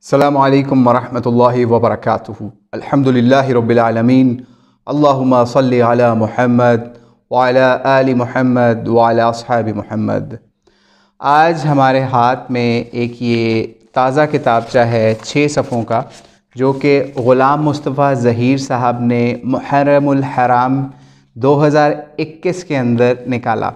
السلام علیکم ورحمۃ اللہ وبرکاتہ۔ الحمدللہ رب العالمین، اللہم صلی علی محمد وعلی آل محمد وعلی اصحاب محمد۔ آج ہمارے ہاتھ میں ایک یہ تازہ کتابچہ ہے 6 صفحوں کا، جو کہ غلام مصطفیٰ ظہیر صاحب نے محرم الحرام 2021 کے اندر نکالا۔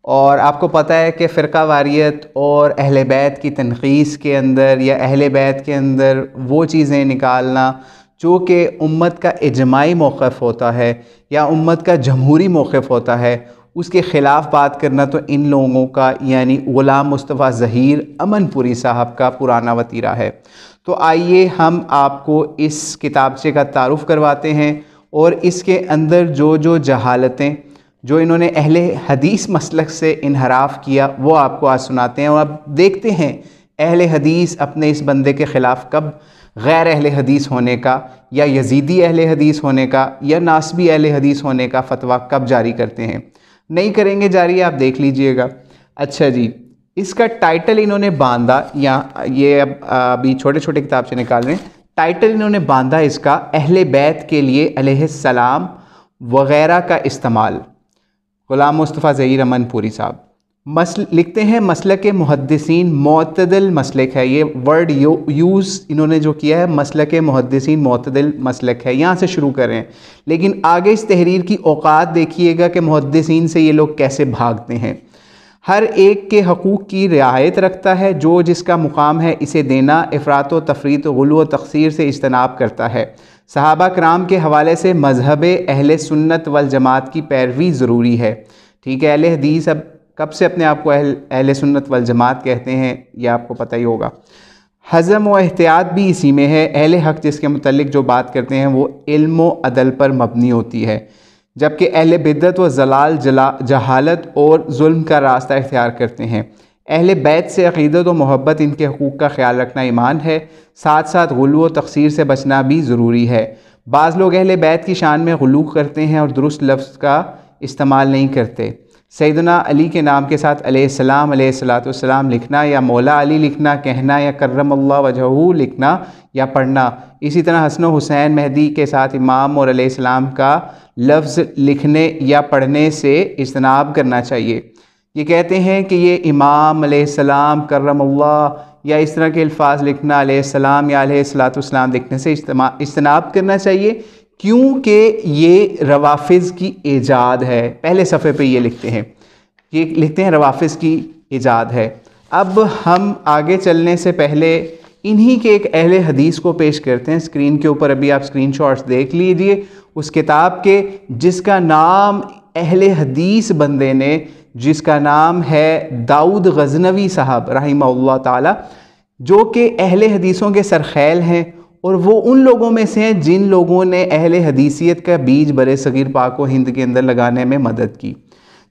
اور آپ کو پتہ ہے کہ فرقہ واریت اور اہل بیت کی تنقیص کے اندر یا اہل بیت کے اندر وہ چیزیں نکالنا جو کہ امت کا اجماعی موقف ہوتا ہے یا امت کا جمہوری موقف ہوتا ہے، اس کے خلاف بات کرنا تو ان لوگوں کا یعنی غلام مصطفیٰ ظہیر امن پوری صاحب کا پرانا وتیرہ ہے۔ تو آئیے ہم آپ کو اس کتابچے کا تعارف کرواتے ہیں اور اس کے اندر جو جہالتیں جو انہوں نے اہل حدیث مسلک سے انحراف کیا وہ آپ کو آج سناتے ہیں، اور اب دیکھتے ہیں اہل حدیث اپنے اس بندے کے خلاف کب غیر اہل حدیث ہونے کا یا یزیدی اہل حدیث ہونے کا یا ناسبی اہل حدیث ہونے کا فتویٰ کب جاری کرتے ہیں۔ نہیں کریں گے جاری، آپ دیکھ لیجئے گا۔ اچھا جی، اس کا ٹائٹل انہوں نے باندھا، یا یہ ابھی چھوٹے چھوٹے کتاب سے نکال رہے ہیں، ٹائٹل انہوں نے باندھا اس کا اہل بیت کے لیے علیہ السلام وغیرہ کا استعمال۔ غلام مصطفیٰ ظہیر امن پوری صاحب لکھتے ہیں مسلک محدثین معتدل مسلک ہے۔ یہ ورڈ یوز انہوں نے جو کیا ہے مسلک محدثین معتدل مسلک ہے، یہاں سے شروع کریں، لیکن آگے اس تحریر کی اوقات دیکھیے گا کہ محدثین سے یہ لوگ کیسے بھاگتے ہیں۔ ہر ایک کے حقوق کی رعایت رکھتا ہے، جو جس کا مقام ہے اسے دینا، افراط و تفریط غلو و تقصیر سے اجتناب کرتا ہے۔ صحابہ کرام کے حوالے سے مذہب اہل سنت والجماعت کی پیروی ضروری ہے۔ ٹھیک ہے، اہل حدیث اب کب سے اپنے آپ کو اہل سنت والجماعت کہتے ہیں یہ آپ کو پتہ ہی ہوگا۔ حزم و احتیاط بھی اسی میں ہے۔ اہل حق جس کے متعلق جو بات کرتے ہیں وہ علم و عدل پر مبنی ہوتی ہے، جبکہ اہل بدعت و ضلال جہالت اور ظلم کا راستہ اختیار کرتے ہیں۔ اہل بیت سے عقیدت و محبت، ان کے حقوق کا خیال رکھنا ایمان ہے، ساتھ ساتھ غلو و تقصیر سے بچنا بھی ضروری ہے۔ بعض لوگ اہل بیت کی شان میں غلو کرتے ہیں اور درست لفظ کا استعمال نہیں کرتے۔ سیدنا علی کے نام کے ساتھ علیہ السلام علیہ السلام لکھنا یا مولا علی لکھنا، کہنا یا کرم اللہ وجہہ لکھنا یا پڑھنا۔ اسی طرح حسن و حسین مہدی کے ساتھ امام اور علیہ السلام کا لفظ لکھنے یا پڑھنے سے اجتناب کرنا چاہیے۔ یہ کہتے ہیں کہ یہ امام علیہ السلام کرم اللہ یا اس طرح کے الفاظ لکھنا، علیہ السلام یا علیہ السلام لکھنے سے اجتناب کرنا چاہیے، کیونکہ یہ روافظ کی ایجاد ہے۔ پہلے صفحے پہ یہ لکھتے ہیں روافظ کی ایجاد ہے۔ اب ہم آگے چلنے سے پہلے انہی کے ایک اہل حدیث کو پیش کرتے ہیں۔ اسکرین کے اوپر ابھی آپ اسکرین شاٹس دیکھ لیجئے اس کتاب کے، جس کا نام اہل حدیث بندے نے، جس کا نام ہے داؤد غزنوی صاحب رحمہ اللہ تعالی، جو کہ اہل حدیثوں کے سرخیل ہیں، اور وہ ان لوگوں میں سے ہیں جن لوگوں نے اہل حدیثیت کا بیج برِ صغیر پاک و ہند کے اندر لگانے میں مدد کی۔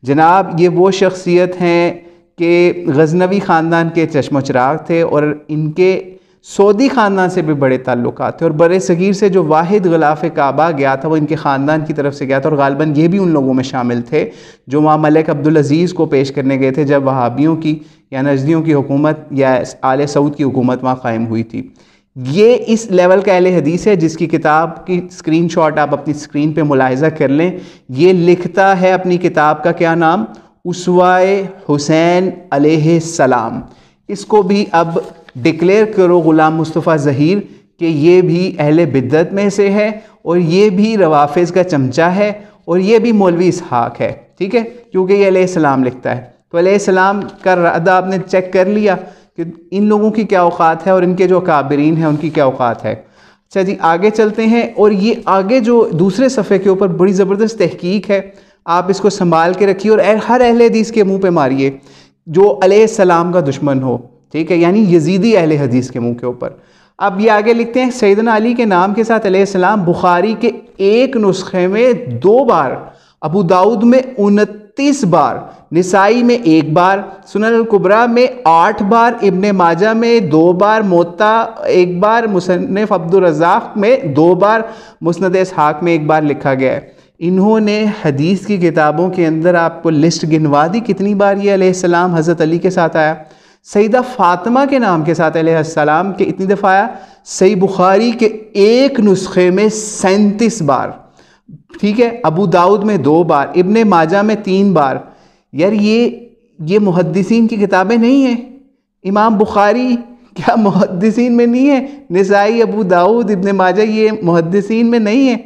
جناب یہ وہ شخصیت ہیں کہ غزنوی خاندان کے چشم و چراغ تھے، اور ان کے سعودی خاندان سے بھی بڑے تعلقات تھے، اور برِ صغیر سے جو واحد غلاف کعبہ گیا تھا وہ ان کے خاندان کی طرف سے گیا تھا، اور غالباً یہ بھی ان لوگوں میں شامل تھے جو وہاں ملک عبدالعزیز کو پیش کرنے گئے تھے جب وہابیوں کی یا نجدیوں کی حکومت یا آل سعود کی حکومت وہاں قائم ہوئی تھی۔ یہ اس لیول کا اہل حدیث ہے جس کی کتاب کی اسکرین شاٹ آپ اپنی اسکرین پہ ملاحظہ کر لیں۔ یہ لکھتا ہے اپنی کتاب کا کیا نام؟ اسوہ حسین علیہ السلام۔ اس کو بھی اب ڈکلیئر کرو غلام مصطفیٰ ظہیر کہ یہ بھی اہل بدعت میں سے ہے، اور یہ بھی روافظ کا چمچہ ہے، اور یہ بھی مولوی اسحاق ہے۔ ٹھیک ہے، کیونکہ یہ علیہ السلام لکھتا ہے، تو علیہ السلام کا رد آپ نے چیک کر لیا کہ ان لوگوں کی کیا اوقات ہے اور ان کے جو اکابرین ہیں ان کی کیا اوقات ہے۔ اچھا جی، آگے چلتے ہیں، اور یہ آگے جو دوسرے صفحے کے اوپر بڑی زبردست تحقیق ہے، آپ اس کو سنبھال کے رکھیے اور ہر اہل حدیث کے منہ پہ ماریے جو علیہ السلام کا دشمن ہو۔ ٹھیک ہے، یعنی یزیدی اہل حدیث کے منہ کے اوپر۔ اب یہ آگے لکھتے ہیں سیدنا علی کے نام کے ساتھ علیہ السلام بخاری کے ایک نسخے میں 2 بار، ابو داؤد میں 29 بار، نسائی میں 1 بار، سنن الکبریٰ میں 8 بار، ابن ماجہ میں 2 بار، موطا 1 بار، مصنف عبدالرزاق میں 2 بار، مسند اسحاق میں 1 بار لکھا گیا ہے۔ انہوں نے حدیث کی کتابوں کے اندر آپ کو لسٹ گنوا دی کتنی بار یہ علیہ السلام حضرت علی کے ساتھ آیا۔ سیدہ فاطمہ کے نام کے ساتھ علیہ السلام کے اتنی دفعہ آیا؟ صحیح بخاری کے ایک نسخے میں 37 بار، ٹھیک ہے، ابو داؤد میں 2 بار، ابن ماجہ میں 3 بار۔ یار یہ محدثین کی کتابیں نہیں ہیں؟ امام بخاری کیا محدثین میں نہیں ہے؟ نسائی، ابو داؤد، ابن ماجہ یہ محدثین میں نہیں ہیں؟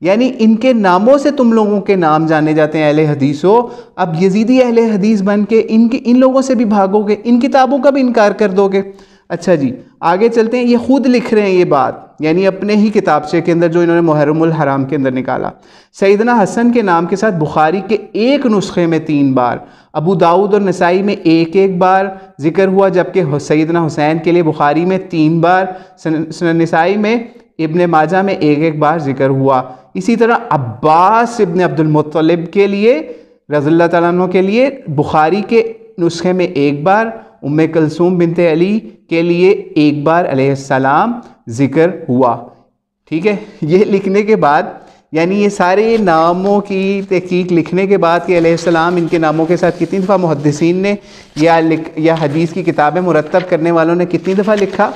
یعنی ان کے ناموں سے تم لوگوں کے نام جانے جاتے ہیں اہل حدیث ہو، اب یزیدی اہل حدیث بن کے ان لوگوں سے بھی بھاگو گے، ان کتابوں کا بھی انکار کر دو گے۔ اچھا جی آگے چلتے ہیں، یہ خود لکھ رہے ہیں یہ بات، یعنی اپنے ہی کتابچے کے اندر جو انہوں نے محرم الحرام کے اندر نکالا۔ سیدنا حسن کے نام کے ساتھ بخاری کے ایک نسخے میں 3 بار، ابو داؤد اور نسائی میں ایک بار ذکر ہوا، جبکہ سیدنا حسین کے لیے بخاری میں 3 بار، نسائی میں، ابن ماجہ میں ایک بار ذکر ہوا۔ اسی طرح عباس ابن عبد المطلب کے لیے رضی اللہ تعالیٰ عنہ کے لیے بخاری کے نسخے میں 1 بار، ام کلثوم بنت علی کے لیے 1 بار علیہ السلام ذکر ہوا۔ ٹھیک ہے، یہ لکھنے کے بعد، یعنی یہ سارے ناموں کی تحقیق لکھنے کے بعد کہ علیہ السلام ان کے ناموں کے ساتھ کتنی دفعہ محدثین نے یا حدیث کی کتابیں مرتب کرنے والوں نے کتنی دفعہ لکھا،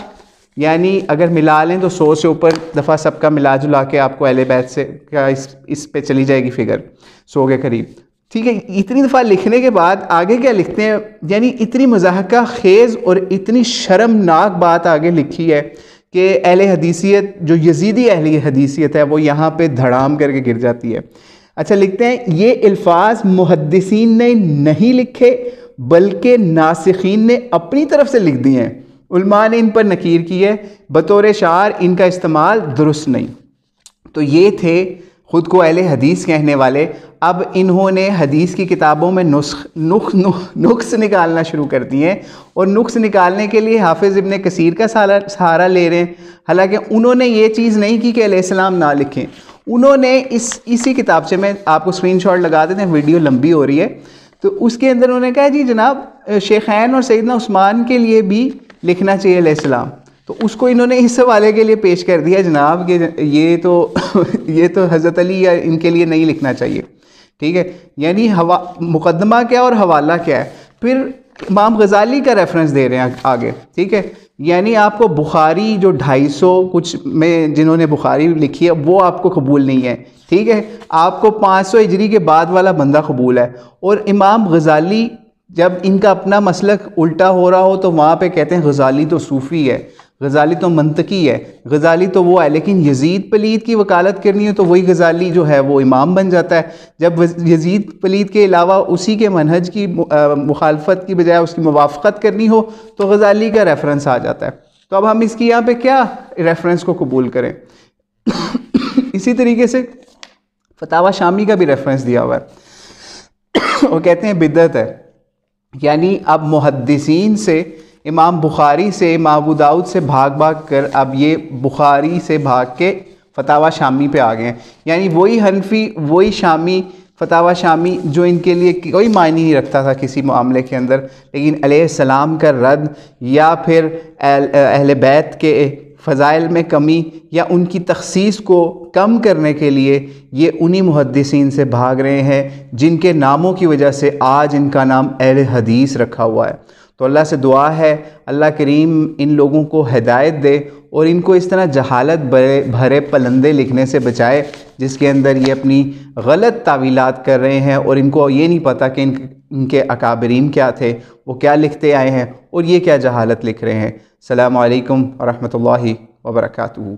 یعنی اگر ملا لیں تو 100 سے اوپر دفعہ سب کا ملا جلا کے آپ کو اہل بیت سے اس پہ چلی جائے گی فگر 100 کے قریب۔ ٹھیک ہے، اتنی دفعہ لکھنے کے بعد آگے کیا لکھتے ہیں، یعنی اتنی مضحکہ خیز اور اتنی شرمناک بات آگے لکھی ہے کہ اہل حدیثیت جو یزیدی اہل حدیثیت ہے وہ یہاں پہ دھڑام کر کے گر جاتی ہے۔ اچھا لکھتے ہیں، یہ الفاظ محدثین نے نہیں لکھے بلکہ ناسخین نے اپنی طرف سے لکھ دیے ہیں، علماء نے ان پر نکیر کی ہے، بطور شعار ان کا استعمال درست نہیں۔ تو یہ تھے خود کو اہل حدیث کہنے والے، اب انہوں نے حدیث کی کتابوں میں نقص نکالنا شروع کر دیے ہیں، اور نقص نکالنے کے لیے حافظ ابن کثیر کا سہارا لے رہے ہیں، حالانکہ انہوں نے یہ چیز نہیں کی کہ علیہ السلام نہ لکھیں۔ انہوں نے اسی کتابچے میں آپ کو اسکرین شاٹ لگا دیتے ہیں، ویڈیو لمبی ہو رہی ہے، تو اس کے اندر انہوں نے کہا جی جناب شیخین اور سیدنا عثمان کے لیے بھی لکھنا چاہیے علیہ السلام، تو اس کو انہوں نے اس حوالے کے لیے پیش کر دیا جناب کہ یہ تو حضرت علی یا ان کے لیے نہیں لکھنا چاہیے۔ ٹھیک ہے، یعنی مقدمہ کیا اور حوالہ کیا ہے۔ پھر امام غزالی کا ریفرنس دے رہے ہیں آگے، ٹھیک ہے، یعنی آپ کو بخاری جو 250 کچھ میں جنہوں نے بخاری لکھی ہے وہ آپ کو قبول نہیں ہے، ٹھیک ہے، آپ کو 500 ہجری کے بعد والا بندہ قبول ہے۔ اور امام غزالی جب ان کا اپنا مسلک الٹا ہو رہا ہو تو وہاں پہ کہتے ہیں غزالی تو صوفی ہے، غزالی تو منطقی ہے، غزالی تو وہ ہے، لیکن یزید پلید کی وکالت کرنی ہے تو وہی غزالی جو ہے وہ امام بن جاتا ہے۔ جب یزید پلید کے علاوہ اسی کے منہج کی مخالفت کی بجائے اس کی موافقت کرنی ہو تو غزالی کا ریفرنس آ جاتا ہے۔ تو اب ہم اس کی یہاں پہ کیا ریفرنس کو قبول کریں؟ اسی طریقے سے فتاوی شامی کا بھی ریفرنس دیا ہوا ہے، وہ کہتے ہیں بدعت ہے، یعنی اب محدثین سے، امام بخاری سے، امام ابو داؤد سے بھاگ کر اب یہ بخاری سے بھاگ کے فتاوی شامی پہ آ گئے ہیں، یعنی وہی حنفی، وہی شامی، فتاوی شامی جو ان کے لیے کوئی معنی نہیں رکھتا تھا کسی معاملے کے اندر، لیکن علیہ السلام کا رد یا پھر اہل بیت کے فضائل میں کمی یا ان کی تخصیص کو کم کرنے کے لیے یہ انہی محدثین سے بھاگ رہے ہیں جن کے ناموں کی وجہ سے آج ان کا نام اہل حدیث رکھا ہوا ہے۔ تو اللہ سے دعا ہے اللہ کریم ان لوگوں کو ہدایت دے اور ان کو اس طرح جہالت بھرے پلندے لکھنے سے بچائے جس کے اندر یہ اپنی غلط تعویلات کر رہے ہیں اور ان کو یہ نہیں پتہ کہ ان کے اکابرین کیا تھے، وہ کیا لکھتے آئے ہیں اور یہ کیا جہالت لکھ رہے ہیں۔ السلام علیکم ورحمۃ اللہ وبرکاتہ۔